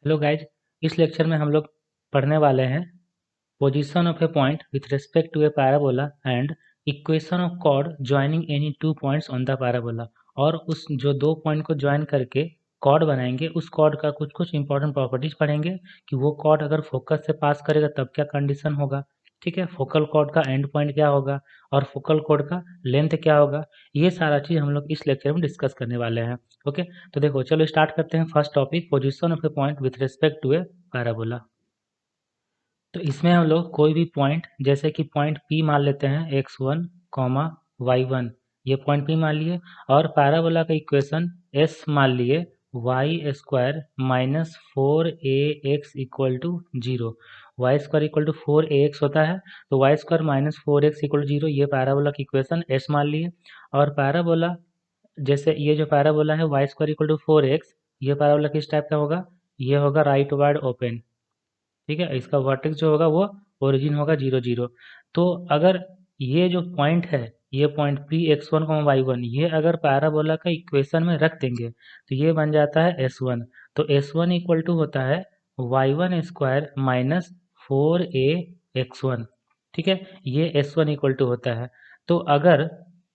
Hello guys, इस lecture में हम लोग पढ़ने वाले हैं position of a point with respect to a parabola and equation of chord joining any two points on the parabola. और उस जो दो पॉइंट को ज्वाइन करके कॉर्ड बनाएंगे उस कॉर्ड का कुछ कुछ इंपॉर्टेंट प्रॉपर्टीज पढ़ेंगे कि वो कॉर्ड अगर फोकस से पास करेगा तब क्या कंडीशन होगा। ठीक है, फोकल कॉर्ड का एंड पॉइंट क्या होगा और फोकल कॉर्ड का लेंथ क्या होगा, ये सारा चीज़ हम लोग इस लेक्चर में डिस्कस करने वाले हैं। ओके, तो देखो चलो स्टार्ट करते हैं। First topic, position of a point with respect to a parabola. तो इसमें हम लोग कोई भी पॉइंट जैसे कि पॉइंट P मान लेते हैं x1, y1, ये पॉइंट P मान लिए और पैराबोला का इक्वेशन S मान लिए y² minus 4ax equal to 0। y² equal to 4ax होता है, तो y² minus 4x equal to 0 ये पैराबोला की इक्वेशन S मान लिए। और पैराबोला जैसे ये जो पैराबोला है y² इक्वल टू 4x, ये पैराबोला किस टाइप का होगा, ये होगा राइट वर्ड ओपन। ठीक है, इसका वर्टेक्स जो होगा वो ओरिजिन होगा 0 0। तो अगर ये जो पॉइंट है, ये पॉइंट P x1, y1, ये अगर पैराबोला का इक्वेशन में रख देंगे तो ये बन जाता है S1। तो S1 इक्वल टू होता है y1² माइनस 4ax1। ठीक है, ये S1 इक्वल टू होता है। तो अगर,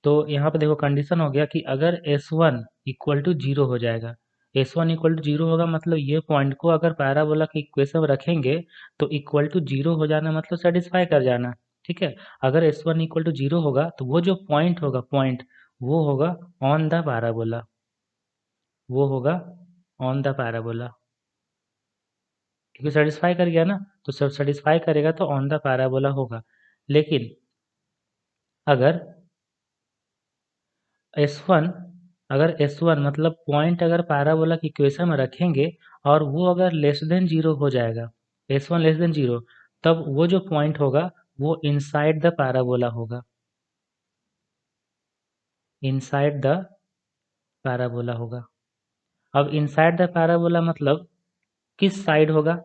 तो यहाँ पे देखो कंडीशन हो गया कि अगर S1 इक्वल टू 0 हो जाएगा, S1 इक्वल टू 0 होगा मतलब ये पॉइंट को अगर पैराबोला के इक्वेशन में रखेंगे तो इक्वल टू 0 हो जाना मतलब सेटिस्फाई कर जाना। ठीक है, अगर S1 इक्वल टू 0 होगा तो वो जो पॉइंट होगा, पॉइंट वो होगा ऑन द पैराबोला, वो होगा ऑन द पैराबोला, क्योंकि सेटिस्फाई कर गया ना, तो सब सेटिस्फाई करेगा तो ऑन द पैराबोला होगा। लेकिन अगर S1, अगर S1 मतलब पॉइंट अगर पैराबोला की इक्वेशन में रखेंगे और वो अगर लेस देन 0 हो जाएगा, S1 लेस देन 0, तब वो जो पॉइंट होगा वो इनसाइड द पैराबोला होगा, इनसाइड द पैराबोला होगा। अब इनसाइड द पैराबोला मतलब किस साइड होगा,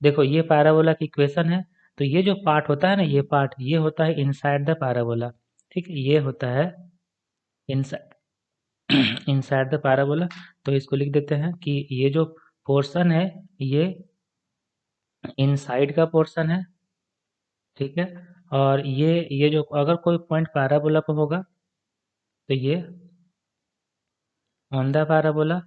देखो ये पैराबोला की इक्वेशन है, तो ये जो पार्ट होता है ना, ये पार्ट ये होता है इनसाइड द पैराबोला। ठीक है, ये होता है इनसाइड इनसाइड द पैराबोला। तो इसको लिख देते हैं कि ये जो पोर्शन है ये इनसाइड का पोर्शन है। ठीक है, और ये जो अगर कोई पॉइंट पैराबोला पर होगा तो ये ऑन द पैराबोला,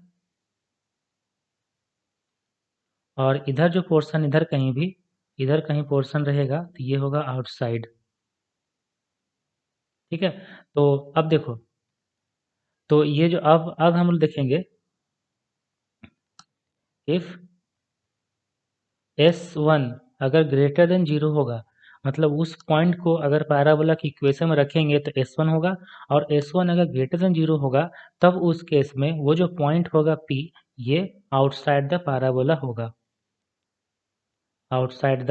और इधर जो पोर्शन इधर कहीं भी, इधर कहीं पोर्शन रहेगा तो ये होगा आउटसाइड। ठीक है, तो अब देखो, तो ये जो अब हम लोग देखेंगे इफ S1 अगर ग्रेटर देन 0 होगा, मतलब उस पॉइंट को अगर पैराबोला की इक्वेशन में रखेंगे तो S1 होगा, और S1 अगर ग्रेटर देन 0 होगा तब उस केस में वो जो पॉइंट होगा P, ये आउटसाइड द पैराबोला होगा, आउटसाइड द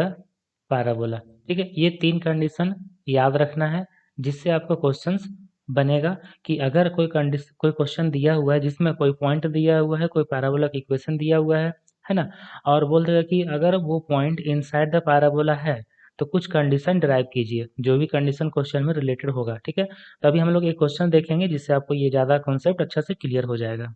पैराबोला। ठीक है, ये तीन कंडीशन याद रखना है जिससे आपका क्वेश्चंस बनेगा कि अगर कोई क्वेश्चन दिया हुआ है जिसमें कोई पॉइंट दिया हुआ है, कोई पैराबोला की इक्वेशन दिया हुआ है ना, और बोल देगा कि अगर वो पॉइंट इनसाइड द पैराबोला है तो कुछ कंडीशन डिराइव कीजिए, जो भी कंडीशन क्वेश्चन में रिलेटेड होगा। ठीक है, तो अभी हम लोग एक क्वेश्चन देखेंगे जिससे आपको ये ज़्यादा कॉन्सेप्ट अच्छा से क्लियर हो जाएगा।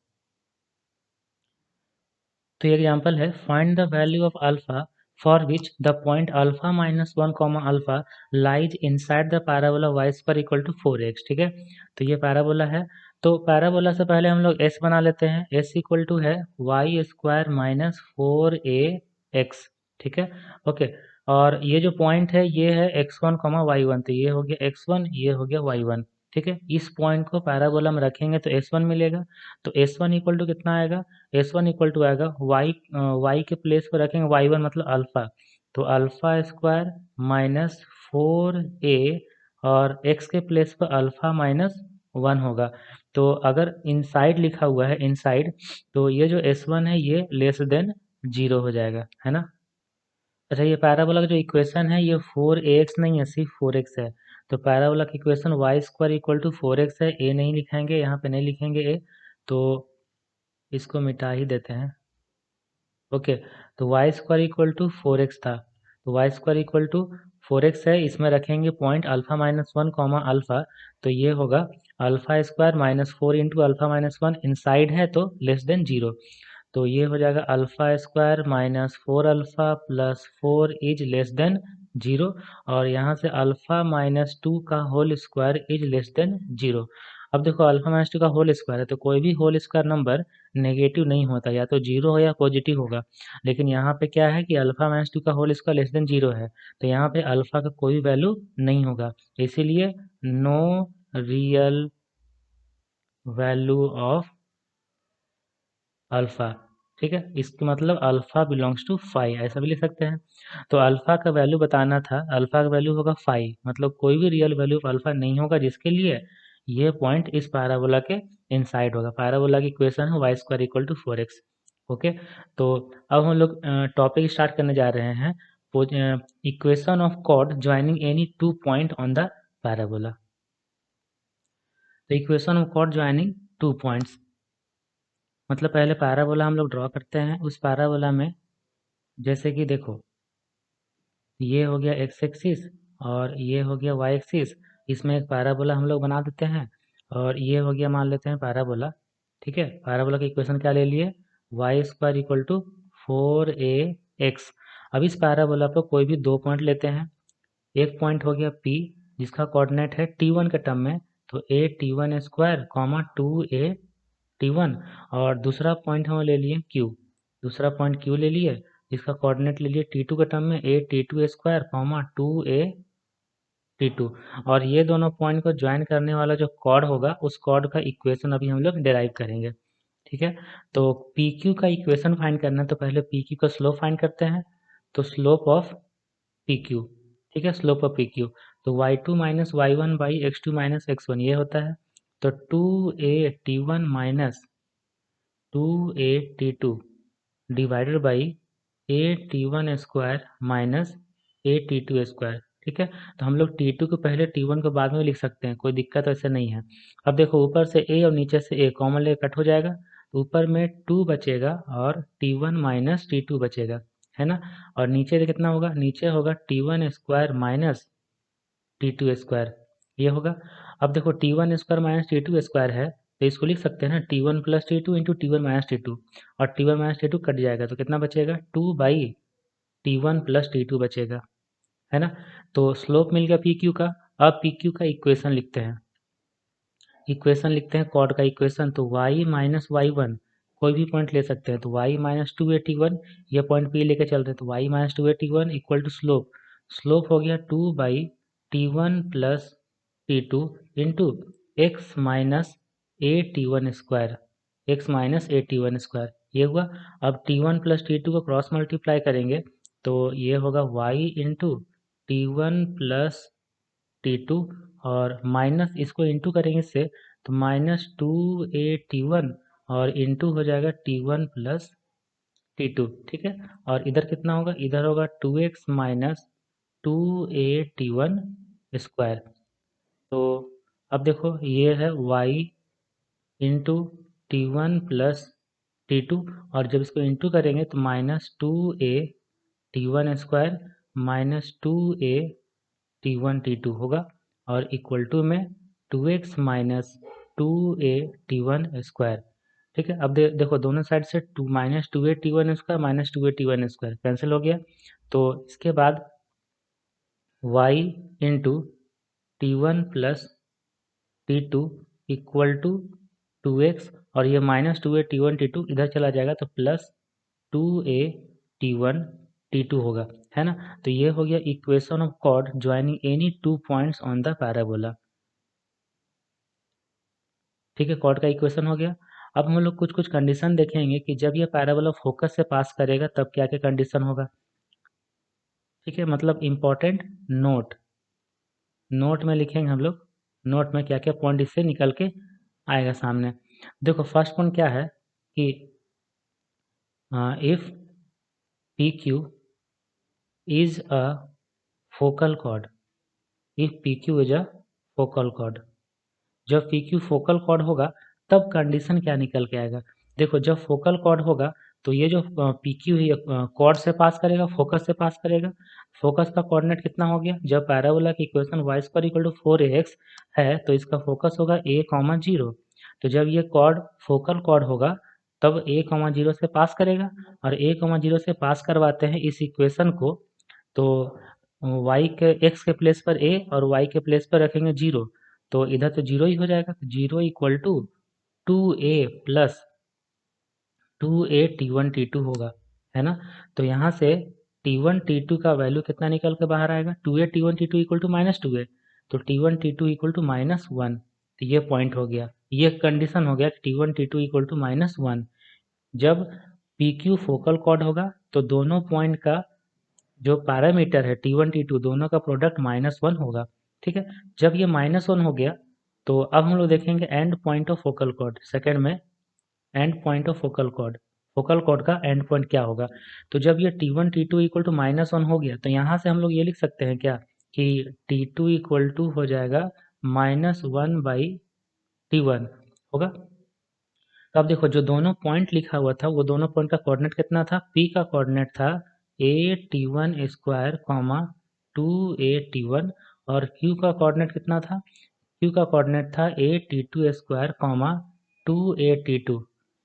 तो एग्जाम्पल है, find the value of alpha for which the point alpha minus 1 comma alpha lies inside the parabola y square equal to 4x। ठीक है, तो ये पैराबोला है, तो पैराबोला से पहले हम लोग s बना लेते हैं। s इक्वल टू है y² माइनस 4ax। ठीक है, ओके, और ये जो पॉइंट है ये है x1 कॉमा y1, तो ये हो गया x1, ये हो गया y1। ठीक है, इस पॉइंट को पैराबोला में रखेंगे तो S1 मिलेगा, तो S1 इक्वल टू कितना आएगा, S1 इक्वल टू आएगा y के प्लेस पर रखेंगे y1 मतलब अल्फा, तो अल्फा स्क्वायर माइनस 4a, और x के प्लेस पर अल्फा माइनस 1 होगा। तो अगर इनसाइड लिखा हुआ है, इनसाइड, तो ये जो S1 है ये लेस देन 0 हो जाएगा, है ना। अच्छा, ये पैराबोला का जो इक्वेशन है ये 4ax नहीं है, सिर्फ 4x है। तो पैराबोला की equation y² equal to 4x है, a नहीं लिखेंगे, यहाँ पे नहीं लिखेंगे a, तो इसको मिटा ही देते हैं। ओके, तो y² इक्वल टू 4x था, तो y² इक्वल टू 4x है, इसमें रखेंगे point alpha minus 1 comma alpha, तो ये होगा alpha square minus 4 into alpha minus 1, inside है तो लेस देन 0। तो ये हो जाएगा alpha square minus 4 alpha plus 4 is less than 0, और यहाँ से अल्फ़ा माइनस 2 का whole square is less than 0। अब देखो अल्फ़ा माइनस 2 का होल स्क्वायर है, तो कोई भी होल स्क्वायर नंबर नेगेटिव नहीं होता, या तो 0 हो या पॉजिटिव होगा। लेकिन यहाँ पे क्या है कि अल्फ़ा माइनस 2 का होल स्क्वायर लेस देन 0 है, तो यहाँ पे अल्फ़ा का कोई वैल्यू नहीं होगा, इसीलिए no real value of alpha. ठीक है, इसका मतलब अल्फ़ा बिलोंग्स टू 5, ऐसा भी लिख सकते हैं। तो अल्फ़ा का वैल्यू बताना था, अल्फ़ा का वैल्यू होगा 5, मतलब कोई भी रियल वैल्यू ऑफ अल्फ़ा नहीं होगा, जिसके लिए ये पॉइंट इस पैराबोला के इनसाइड होगा। पैराबोला की इक्वेशन है y² equal to 4x। Okay, तो अब हम लोग टॉपिक स्टार्ट करने जा रहे हैं, equation of chord joining any 2 point on the parabola. तो equation of chord joining 2 points, मतलब पहले पैराबोला हम लोग ड्रॉ करते हैं। उस पैराबोला में जैसे कि देखो, ये हो गया x एक्सिस और ये हो गया y एक्सिस, इसमें एक पैराबोला हम लोग बना देते हैं, और ये हो गया मान लेते हैं पैराबोला। ठीक है, पैराबोला की इक्वेशन क्या ले लिए, y² इक्वल टू 4ax। अब इस पैराबोला पर कोई भी 2 पॉइंट लेते हैं। एक पॉइंट हो गया P, जिसका कोऑर्डिनेट है T1 के टर्म में, तो a_t1² कॉमा 2a_t1, और दूसरा पॉइंट हम ले लिए Q, दूसरा पॉइंट Q ले लिए, इसका कोऑर्डिनेट ले लिए T2 के टर्म में a_t2² कॉमा 2a_t2, और ये दोनों पॉइंट को ज्वाइन करने वाला जो कॉर्ड होगा, उस कॉर्ड का इक्वेशन अभी हम लोग डिराइव करेंगे। ठीक है, तो PQ का इक्वेशन फाइंड करना है, तो पहले PQ का स्लोप फाइंड करते हैं। तो स्लोप ऑफ PQ, ठीक है, स्लोप ऑफ PQ, तो y2 minus y1 by x2 minus x1 ये होता है। तो 2a_t1 minus 2a_t2 divided by a_t1² minus a_t2²। ठीक है, तो हम लोग T2 को पहले T1 को बाद में लिख सकते हैं, कोई दिक्कत वैसे नहीं है। अब देखो ऊपर से a और नीचे से a कॉमन ले कट हो जाएगा, ऊपर में 2 बचेगा और T1 माइनस T2 बचेगा, है ना। और नीचे से कितना होगा, नीचे होगा T1² माइनस T2², ये होगा। अब देखो T1² माइनस T2² है, तो इसको लिख सकते हैं ना T1 plus T2 into T1 minus T2, और T1 माइनस T2 कट जाएगा, तो कितना बचेगा 2 बाई T1 प्लस T2 बचेगा, है ना। तो स्लोप मिल गया PQ का। अब PQ का इक्वेशन लिखते हैं, इक्वेशन लिखते हैं कॉर्ड का इक्वेशन, तो y माइनस y1 कोई भी पॉइंट ले सकते हैं, तो y माइनस 2a_t1 ये पॉइंट P लेके चल रहे हैं, तो y minus 2a_t1 equal to slope, slope हो गया 2 by T1 plus T2 into x minus a_t1², x minus a_t1², ये हुआ। अब T1 प्लस T2 को क्रॉस मल्टीप्लाई करेंगे, तो ये होगा y into T1 plus T2, और माइनस इसको इंटू करेंगे इससे, तो माइनस 2a_t1 और इंटू हो जाएगा T1 प्लस T2। ठीक है, और इधर कितना होगा, इधर होगा 2x माइनस 2a_t1²। तो अब देखो ये है y into T1 plus T2, और जब इसको इंटू करेंगे तो माइनस 2a_t1² माइनस 2a_t1 होगा, और इक्वल टू में 2x माइनस 2a_t1²। ठीक है, अब देखो दोनों साइड से minus 2a_t1² minus 2a_t1² cancel हो गया, तो इसके बाद y into T1 plus T2 equal to 2x, और ये माइनस 2a_t1 इधर चला जाएगा, तो प्लस 2a_t1 होगा, है ना। तो ये हो गया equation of chord joining any 2 points on the parabola. ठीक है, कॉर्ड का इक्वेशन हो गया। अब हम लोग कुछ कुछ कंडीशन देखेंगे कि जब ये पैराबोला फोकस से पास करेगा तब क्या क्या कंडीशन होगा। ठीक है, मतलब इम्पोर्टेंट नोट, नोट में लिखेंगे हम लोग, नोट में क्या क्या पॉइंट इससे निकल के आएगा सामने। देखो फर्स्ट पॉइंट क्या है कि if PQ is a focal chord, if PQ is a focal chord, जब PQ फोकल कॉर्ड होगा तब कंडीशन क्या निकल के आएगा। देखो जब फोकल कॉर्ड होगा तो ये जो PQ है कॉर्ड से पास करेगा, फोकस से पास करेगा। फोकस का कोऑर्डिनेट कितना हो गया, जब पैराबोला की equation y² equal to 4ax है, तो इसका फोकस होगा a, 0। तो जब ये कॉर्ड फोकल कॉर्ड होगा तब a, 0 से पास करेगा, और a, 0 से पास करवाते हैं इस इक्वेशन को, तो y के x के प्लेस पर a और y के प्लेस पर रखेंगे 0, तो इधर तो 0 ही हो जाएगा, तो 0 equal to 2a plus 2a t1 t2 होगा, है ना। तो यहाँ से t1 t2 का वैल्यू कितना निकल के बाहर आएगा, 2a t1 t2 equal to -2a, तो t1 t2 इक्वल टू -1, तो ये पॉइंट हो गया, ये कंडीशन हो गया कि t1 t2 इक्वल टू -1। जब PQ फोकल कॉर्ड होगा तो दोनों पॉइंट का जो पैरामीटर है T1 T2 दोनों का प्रोडक्ट -1 होगा, ठीक है। जब ये -1 हो गया तो अब हम लोग देखेंगे end point of focal chord, second में end point of focal chord का एंड पॉइंट क्या होगा। तो जब ये T1 T2 इक्वल टू -1 हो गया तो यहाँ से हम लोग ये लिख सकते हैं क्या कि T2 इक्वल टू हो जाएगा -1/T1 होगा। तो अब देखो जो दोनों पॉइंट लिखा हुआ था वो दोनों पॉइंट का कोऑर्डिनेट कितना था, P का कोऑर्डिनेट था a t1 square comma 2a t1, और Q का कोऑर्डिनेट कितना था, Q का कोऑर्डिनेट था a t2 square comma 2a t2,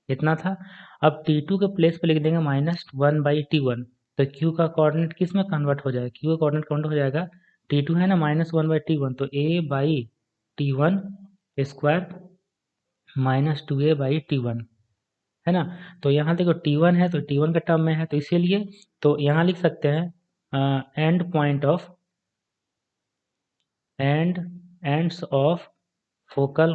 इतना था। अब t2 के प्लेस पे लिख देंगे -1/t1, तो Q का कोऑर्डिनेट किस में कन्वर्ट हो जाएगा, Q का कोऑर्डिनेट कन्वर्ट हो जाएगा, t2 है ना -1/t1, तो a/t1 स्क्वायर -2a/t1, है ना। तो यहाँ देखो T1 है तो T1 के टर्म में है, तो इसीलिए तो यहाँ लिख सकते हैं and point of ends of focal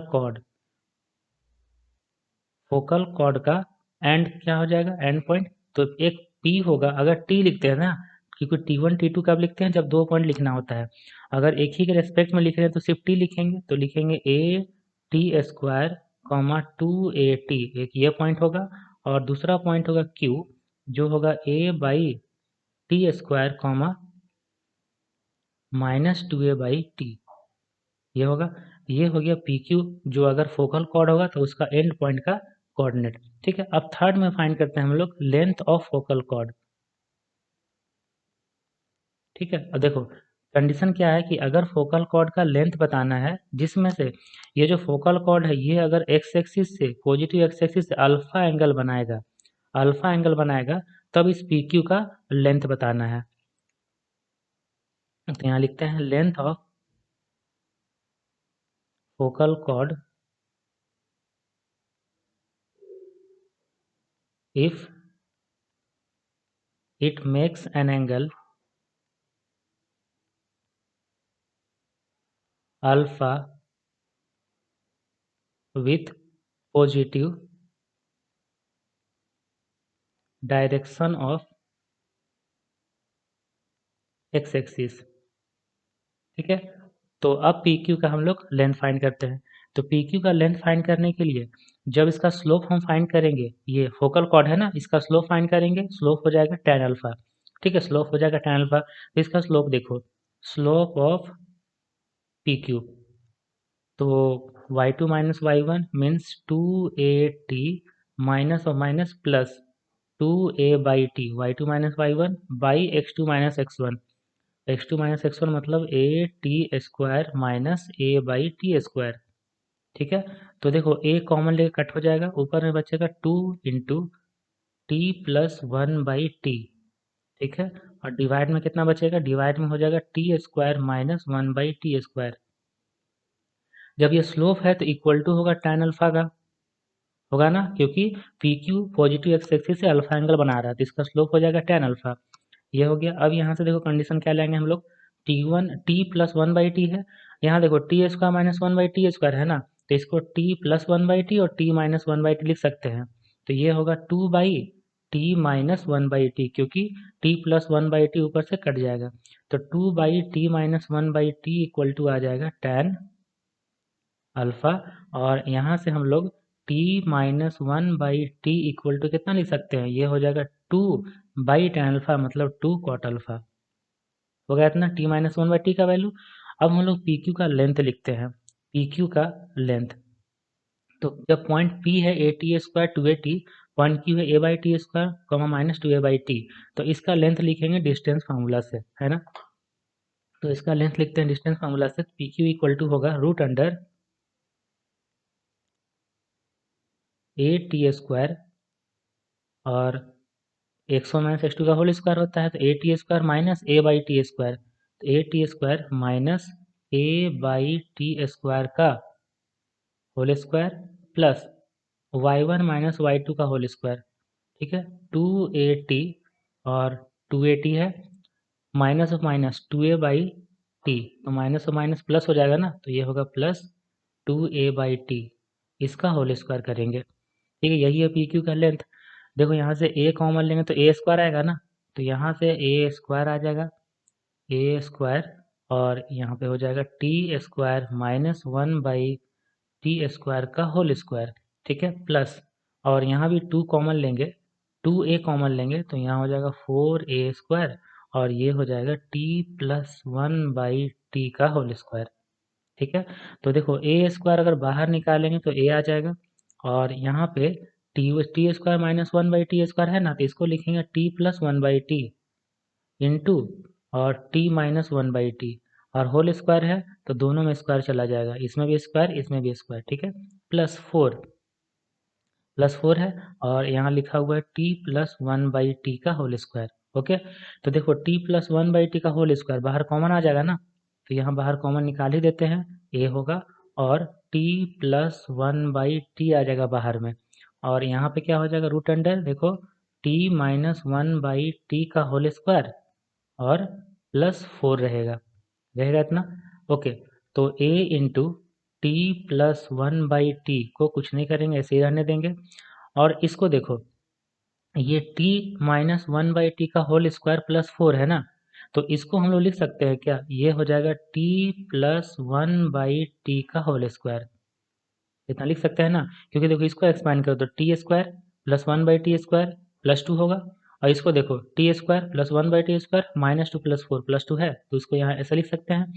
chord का एंड क्या हो जाएगा, एंड पॉइंट। तो एक P होगा, अगर T लिखते हैं ना, क्योंकि T1 T2 कब लिखते हैं, जब दो पॉइंट लिखना होता है। अगर एक ही के रेस्पेक्ट में लिख रहे हैं तो सिर्फ T लिखेंगे, तो लिखेंगे a t² comma 2a t, एक ये पॉइंट होगा, और दूसरा पॉइंट होगा Q, जो होगा a/t² कॉमा -2a/t, ये होगा। ये हो गया PQ, जो अगर फोकल कॉर्ड होगा तो उसका एंड पॉइंट का कोऑर्डिनेट, ठीक है। अब थर्ड में फाइंड करते हैं हम लोग लेंथ ऑफ फोकल कॉर्ड, ठीक है। अब देखो कंडीशन क्या है कि अगर फोकल कॉर्ड का लेंथ बताना है, जिसमें से ये जो फोकल कॉर्ड है ये अगर एक्स एक्सिस से पॉजिटिव एक्स एक्सिस से अल्फा एंगल बनाएगा, तब इस PQ का लेंथ बताना है। तो यहाँ लिखते हैं length of focal cord if it makes an angle alpha with positive direction of x axis, ठीक है। तो अब PQ का हम लोग लेंथ फाइंड करते हैं। तो PQ का लेंथ फाइंड करने के लिए जब इसका स्लोप हम फाइंड करेंगे, ये फोकल कॉर्ड है ना, इसका स्लोप फाइंड करेंगे, स्लोप हो जाएगा tan अल्फा, ठीक है, स्लोप हो जाएगा tan अल्फा। तो इसका स्लोप देखो, स्लोप ऑफ PQ, तो y2 minus y1 means 2at minus और minus plus 2a/t, y2 minus y1 by x2 minus x1, x2 minus x1 मतलब a t² माइनस a/t², ठीक है। तो देखो a कॉमन लेके कट हो जाएगा, ऊपर में बचेगा 2 इंटू टी प्लस 1/t, ठीक है। और डिवाइड में कितना बचेगा, डिवाइड में हो जाएगा t² माइनस 1/t²। जब ये स्लोप है तो इक्वल टू होगा tan अल्फा का, होगा ना, क्योंकि PQ पॉजिटिव एक्स एक्सिस से अल्फा एंगल बना रहा है, तो इसका स्लोप हो जाएगा tan अल्फा, ये हो गया। अब यहाँ से देखो कंडीशन क्या लेंगे हम लोग, t प्लस 1/t है, यहाँ देखो t² माइनस 1/t² है ना, तो इसको t प्लस 1/t और t माइनस 1/t लिख सकते हैं, तो ये होगा 2/t माइनस 1/t, क्योंकि t प्लस 1/t ऊपर से कट जाएगा, तो 2/t minus 1/t equal to आ जाएगा tan अल्फा। और यहाँ से हम लोग t minus 1/t equal to कितना लिख सकते हैं, ये हो जाएगा 2/tan अल्फा, मतलब 2 cot अल्फा, हो गया इतना t माइनस 1/t का वैल्यू। अब हम लोग PQ का लेंथ लिखते हैं, PQ का लेंथ, तो जब पॉइंट P है at² 2at, पॉइंट Q है a/t² माइनस 2a/t, तो इसका लेंथ लिखेंगे डिस्टेंस फार्मूला से, है ना। तो इसका लेंथ लिखते हैं डिस्टेंस फार्मूला से, PQ इक्वल टू होगा √अंडर at² और x1 माइनस x2 का होल स्क्वायर होता है, तो a t square minus a by t square, तो a t square minus a by t square का whole square plus y1 minus y2 का whole square, ठीक है, 2at और 2at है, minus of minus 2a by T, तो minus of minus plus हो जाएगा ना, तो ये होगा प्लस 2a बाई टी, इसका होल स्क्वायर करेंगे, ठीक है। यही है पी क्यू का लेंथ। देखो यहाँ से a कॉमन लेंगे तो a स्क्वायर आएगा ना, तो यहाँ से a स्क्वायर आ जाएगा, a स्क्वायर, और यहाँ पे हो जाएगा T square minus 1 by t square का होल स्क्वायर, ठीक है, प्लस, और यहाँ भी 2 कॉमन लेंगे, 2a कॉमन लेंगे तो यहाँ हो जाएगा 4a स्क्वायर, और ये हो जाएगा t प्लस 1 बाई टी का होल स्क्वायर, ठीक है। तो देखो a स्क्वायर अगर बाहर निकालेंगे तो a आ जाएगा, और यहाँ पे T square minus 1 by t square है ना, तो इसको लिखेंगे t plus 1 by T into और t माइनस 1 बाई टी, और होल स्क्वायर है तो दोनों में स्क्वायर चला जाएगा, इसमें भी स्क्वायर इसमें भी स्क्वायर, ठीक है, प्लस 4 है, और यहाँ लिखा हुआ है t प्लस 1 बाई टी का होल स्क्वायर, ओके। तो देखो t प्लस 1 बाई टी का होल स्क्वायर बाहर कॉमन आ जाएगा ना, तो यहाँ बाहर कॉमन निकाल ही देते हैं, a होगा, और t प्लस 1 बाई टी आ जाएगा बाहर में, और यहाँ पे क्या हो जाएगा, रूट अंडर, देखो t माइनस 1 बाई टी का होल स्क्वायर और प्लस 4 रहेगा इतना, ओके। तो a into T plus 1 by T को कुछ नहीं करेंगे, ऐसे ही रहने देंगे, और इसको देखो, ये t माइनस 1 बाई टी का होल स्क्वायर प्लस 4 है ना, तो इसको हम लोग लिख सकते हैं क्या, ये हो जाएगा t प्लस 1 बाई टी का होल स्क्वायर, इतना लिख सकते हैं ना, क्योंकि देखो इसको एक्सपांड करो तो T square plus 1 by t square plus 2 होगा, और इसको देखो T square plus 1 by t square minus 2 plus 4 plus 2 है, तो इसको यहाँ ऐसा लिख सकते हैं।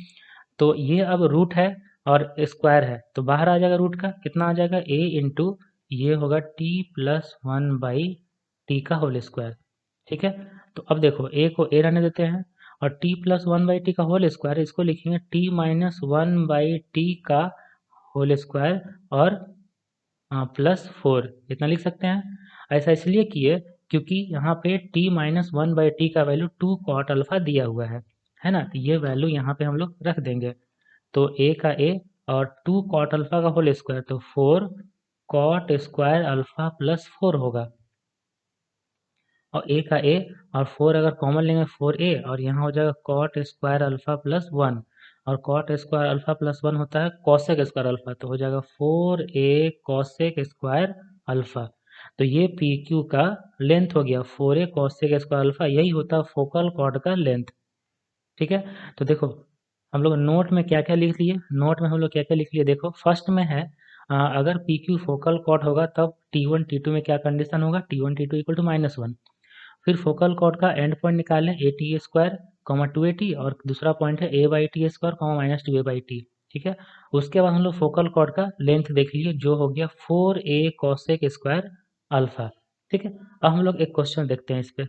तो ये अब रूट है और स्क्वायर है, तो बाहर आ जाएगा रूट का, कितना आ जाएगा, a इंटू ये होगा t प्लस 1 बाई टी का होल स्क्वायर, ठीक है। तो अब देखो a को a रहने देते हैं, और t प्लस 1 बाई टी का होल स्क्वायर, इसको लिखेंगे t माइनस 1 बाई टी का होल स्क्वायर और प्लस 4, इतना लिख सकते हैं। ऐसा इसलिए किए क्योंकि यहाँ पे t माइनस 1 बाई टी का वैल्यू 2 कॉट अल्फा दिया हुआ है ना, तो ये वैल्यू यहाँ पे हम लोग रख देंगे, तो a का a और 2 कॉट अल्फा का होल स्क्वायर, तो 4 कॉट स्क्वायर अल्फा प्लस 4 होगा, और a का a और 4 अगर कॉमन लेंगे 4a, और यहाँ हो जाएगा कॉट स्क्वायर अल्फा प्लस 1, और कॉट स्क्वायर अल्फा प्लस 1 होता है कॉसेक स्क्वायर अल्फा, तो हो जाएगा 4a कॉसेक स्क्वायर अल्फा, तो ये पी क्यू का लेंथ हो गया, 4a कॉसेक स्क्वायर अल्फा, यही होता है फोकल कॉर्ड का लेंथ, ठीक है। तो देखो हम लोग नोट में क्या क्या लिख लिए, नोट में हम लोग क्या क्या लिख लिए, देखो फर्स्ट में है अगर पी क्यू फोकल कॉर्ड होगा तब T1 T2 में क्या कंडीशन होगा, T1 T2 इक्वल टू -1, फिर फोकल कॉर्ड का एंड पॉइंट निकालें ए टी स्क्वायर कॉमा 2at, और दूसरा पॉइंट है a by t square comma minus 2a by T, ठीक है। उसके बाद हम लोग फोकल कॉर्ड का लेंथ देख लिए जो हो गया 4a कॉसेक स्क्वायर अल्फा, ठीक है। अब हम लोग एक क्वेश्चन देखते हैं इस पे,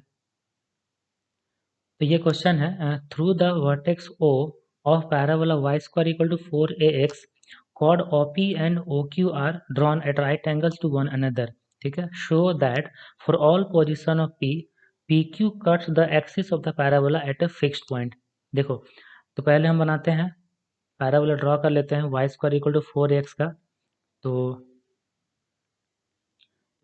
तो ये क्वेश्चन है through the vertex O of parabola y square equal to 4ax chord OP and OQ are drawn at right angles to one another, ठीक है, show that for all position of P, PQ cuts the axis of the parabola at a fixed point। देखो तो पहले हम बनाते हैं parabola, draw कर लेते हैं y square equal to 4x का, तो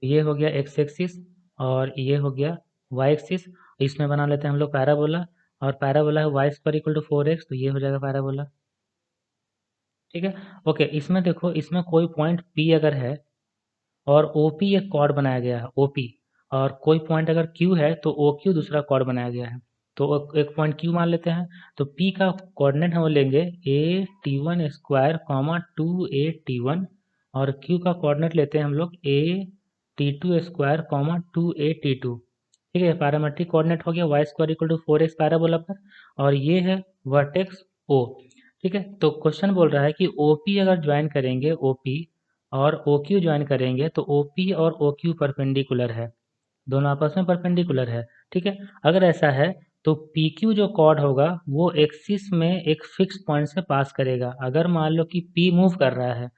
ये हो गया x एक्सिस और ये हो गया y एक्सिस, इसमें बना लेते हैं हम लोग पैराबोला, और पैराबोला है y square equal to 4x, तो ये हो जाएगा पैराबोला, ठीक है, ओके। इसमें देखो इसमें कोई पॉइंट P अगर है और OP एक कॉर्ड बनाया गया है OP, और कोई पॉइंट अगर Q है तो OQ दूसरा कॉर्ड बनाया गया है, तो एक पॉइंट Q मान लेते हैं, तो P का कोऑर्डिनेट हम लेंगे a t1 square comma 2a t1, और Q का कोऑर्डिनेट लेते हैं हम लोग a t2 square comma 2a t2, ठीक है, पैरामेट्रिक कोऑर्डिनेट हो गया y square equal to 4x parabola पर, और ये है वर्टेक्स O, ठीक है। तो क्वेश्चन बोल रहा है कि OP अगर ज्वाइन करेंगे OP और OQ ज्वाइन करेंगे तो OP और OQ परपेंडिकुलर है, दोनों आपस में परपेंडिकुलर है, ठीक है। अगर ऐसा है तो PQ जो कॉर्ड होगा वो एक्सिस में एक फिक्स पॉइंट से पास करेगा, अगर मान लो कि P मूव कर रहा है,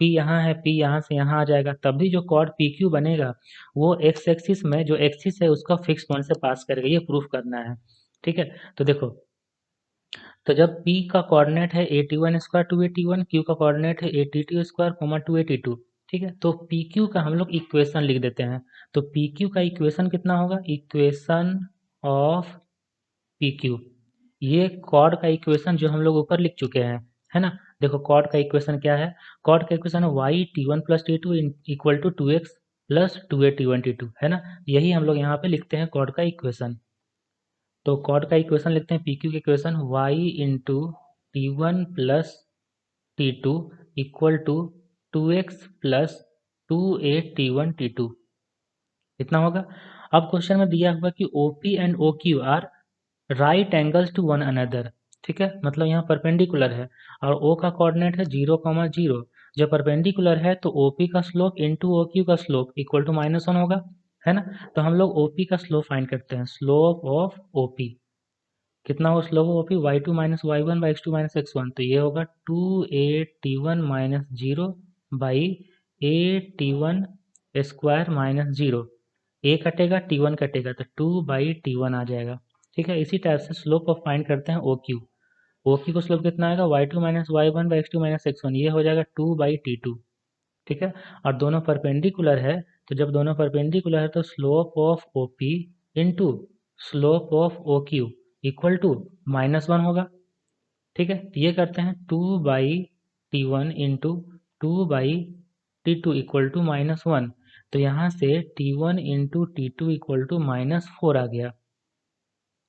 P यहाँ है, P यहाँ से यहाँ आ जाएगा, तब भी जो कॉर्ड PQ बनेगा वो एक्स एक्सिस में जो एक्सिस है उसका फिक्स पॉइंट से पास करेगा, ये प्रूफ करना है। ठीक है, तो देखो, तो जब P का कोऑर्डिनेट है 81 स्क्वायर 281, Q का कोऑर्डिनेट है 82 स्क्वायर 282, ठीक है, तो PQ का हम लोग इक्वेशन लिख देते हैं। तो PQ का इक्वेशन कितना होगा, इक्वेशन ऑफ PQ, ये कॉर्ड का इक्वेशन जो हम लोग ऊपर लिख चुके हैं, है ना। देखो कॉर्ड का इक्वेशन क्या है, कॉर्ड का इक्वेशन है y t1 plus t2 equal to 2x plus 2a t1 t2, है ना। यही हम लोग यहाँ पे लिखते हैं कॉर्ड का इक्वेशन। तो कॉर्ड का इक्वेशन लिखते हैं PQ के equation y into t1 plus t2 equal to 2x plus 2a t1 t2, इतना होगा। अब क्वेश्चन में दिया हुआ कि OP and OQ are right angles to one another, ठीक है, मतलब यहाँ परपेंडिकुलर है और O का कोऑर्डिनेट है 0,0। जब परपेंडिकुलर है तो OP का स्लोप इंटू OQ का स्लोप इक्वल टू -1 होगा, है ना। तो हम लोग OP का स्लोप फाइंड करते हैं, स्लोप ऑफ OP कितना हो, slope of OP y2 minus y1 by x2 minus x1, तो ये होगा 2a t1 minus 0 by a t1 square minus 0, a कटेगा t1 कटेगा तो 2 बाई t1 आ जाएगा। ठीक है, इसी टाइप से स्लोप ऑफ फाइंड करते हैं OQ। OQ का स्लोप कितना आएगा, y2 minus y1 by x2 minus x1, ये हो जाएगा 2 बाई t2। ठीक है, और दोनों परपेंडिकुलर है, तो जब दोनों परपेंडिकुलर है तो slope of OP into slope of OQ equal to -1 होगा। ठीक है, तो ये करते हैं 2 by t1 into 2 by t2 equal to -1, तो यहाँ से t1 into t2 equal to -4 आ गया।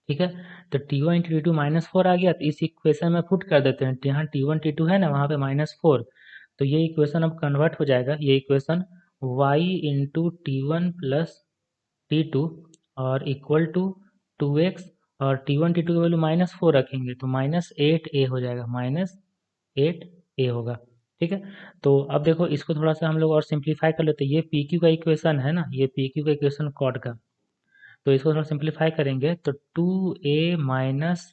ठीक है, तो t1 इंटू t2 -4 आ गया, तो इस इक्वेशन में पुट कर देते हैं, यहाँ t1 t2 है ना, वहाँ पे -4, तो ये इक्वेशन अब कन्वर्ट हो जाएगा, ये equation y into t1 plus t2 और इक्वल टू 2x, और t1 t2 की वैल्यू -4 रखेंगे तो -8a हो जाएगा, -8a होगा। ठीक है, तो अब देखो इसको थोड़ा सा हम लोग और सिंप्लीफाई कर लेते हैं, ये PQ का इक्वेशन है ना, ये PQ का इक्वेशन कॉर्ड का, तो इसको थोड़ा सिंप्लीफाई करेंगे तो 2a minus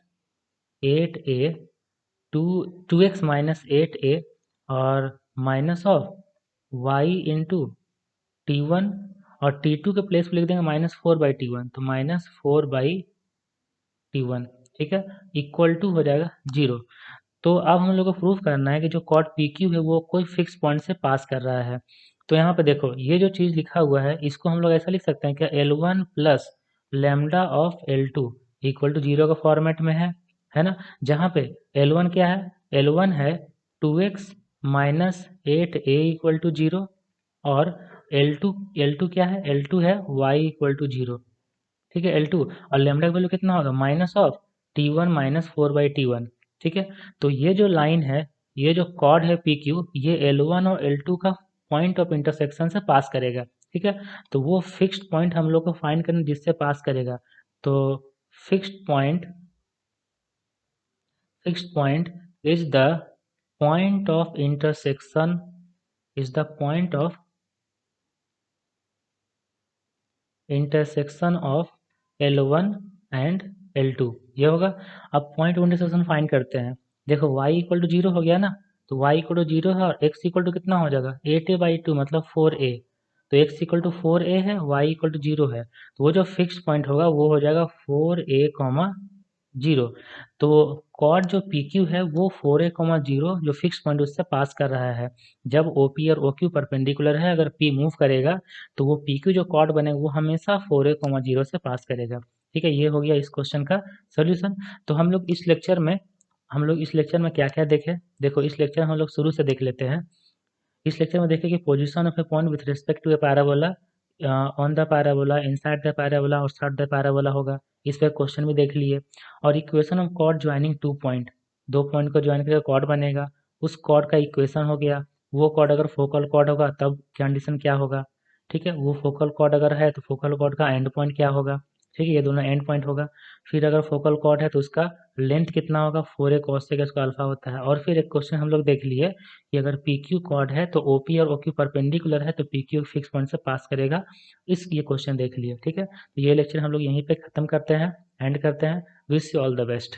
8a, 2x minus 8a और minus of y into t1, और t2 के प्लेस पे लिख देंगे -4 बाई t1, तो -4 बाई t1, ठीक है, इक्वल टू हो जाएगा 0। तो अब हम लोग को प्रूफ करना है कि जो कॉर्ड PQ है वो कोई फिक्स पॉइंट से पास कर रहा है। तो यहाँ पे देखो ये जो चीज़ लिखा हुआ है इसको हम लोग ऐसा लिख सकते हैं कि L1 plus lambda of L2 equal to 0 का फॉर्मेट में है ना, जहाँ पे L1 क्या है, L1 है 2x minus 8a equal to 0, और L2 क्या है, L2 है y इक्वल टू 0। ठीक है, L2 और लैम्डा का वैल्यू कितना होगा, minus of t1 minus 4 by t1। ठीक है, तो ये जो लाइन है, ये जो कॉर्ड है PQ, ये L1 और L2 का पॉइंट ऑफ इंटरसेक्शन से पास करेगा। ठीक है, तो वो फिक्स्ड पॉइंट हम लोग को फाइंड करना जिससे पास करेगा, तो fixed point is the point of intersection, is the point of intersection of L1 and L2, ये होगा। अब पॉइंट ऑफ इंटरसेक्शन फाइंड करते हैं, देखो y इक्वल टू 0 हो गया ना, तो y इक्वल टू 0 है और x इक्वल टू कितना हो जाएगा 8a बाई 2 मतलब 4a, तो x इक्वल टू 4a है, y इक्वल टू 0 है, तो वो जो फिक्स पॉइंट होगा वो हो जाएगा 4a, 0। तो कॉर्ड जो PQ है वो 4a, 0 जो फिक्स पॉइंट उससे पास कर रहा है। जब OP और OQ परपेंडिकुलर है, अगर P मूव करेगा तो वो PQ जो कॉर्ड बनेगा वो हमेशा 4a, 0 से पास करेगा। ठीक है, ये हो गया इस क्वेश्चन का सोल्यूशन। तो हम लोग इस लेक्चर में क्या क्या देखे, देखो इस लेक्चर हम लोग शुरू से देख लेते हैं। इस लेक्चर में देखें कि position of a point with respect to a parabola, on the parabola, inside the parabola, outside the parabola होगा, इस पे क्वेश्चन भी देख लिए। और equation of chord joining 2 point, 2 point को ज्वाइन करके कॉर्ड बनेगा, उस कॉर्ड का इक्वेशन हो गया। वो कॉर्ड अगर फोकल कॉर्ड होगा तब कंडीशन क्या होगा, ठीक है, वो फोकल कॉर्ड अगर है तो फोकल कॉर्ड का एंड पॉइंट क्या होगा, ठीक है, ये दोनों एंड पॉइंट होगा। फिर अगर फोकल कॉर्ड है तो उसका लेंथ कितना होगा, 4a cos से उसका अल्फा होता है। और फिर एक क्वेश्चन हम लोग देख लिए कि अगर PQ कॉर्ड है तो OP और OQ परपेंडिकुलर है तो PQ फिक्स पॉइंट से पास करेगा, ये क्वेश्चन देख लिए। ठीक है, तो ये लेक्चर हम लोग यहीं पे खत्म करते हैं, एंड करते हैं। Wish you all the best.